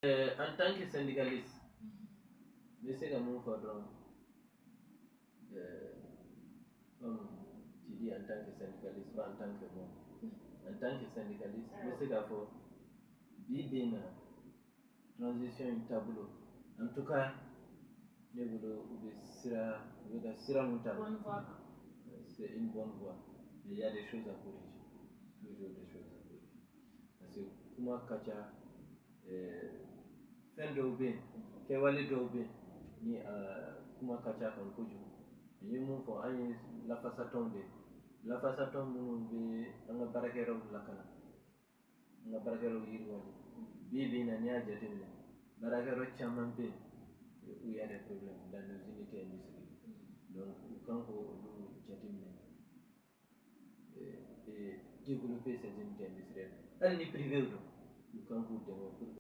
En tant que syndicaliste, je sais que mon faudra, comme tu dis en tant que syndicaliste, pas en tant que moi. En tant que syndicaliste, je sais qu'il faut bien transition une tableau. En tout cas, c'est une bonne voie. Mais il y a des choses à corriger. Toujours des choses à corriger. Parce que comment Kacha fin d'Aubin, Kewali d'Aubin, ni comment Kacha comme Koju. Et nous faut la façade tombée. La façade tombée, on a barakero la cana. On a barakero yirwadi. Bibi na nya jadimne. Barakero chamambe. Où il y a des problèmes dans nos unités industrielles. Donc, quand on jadimne et développer ces unités industrielles, elle n'est privée ou quand vous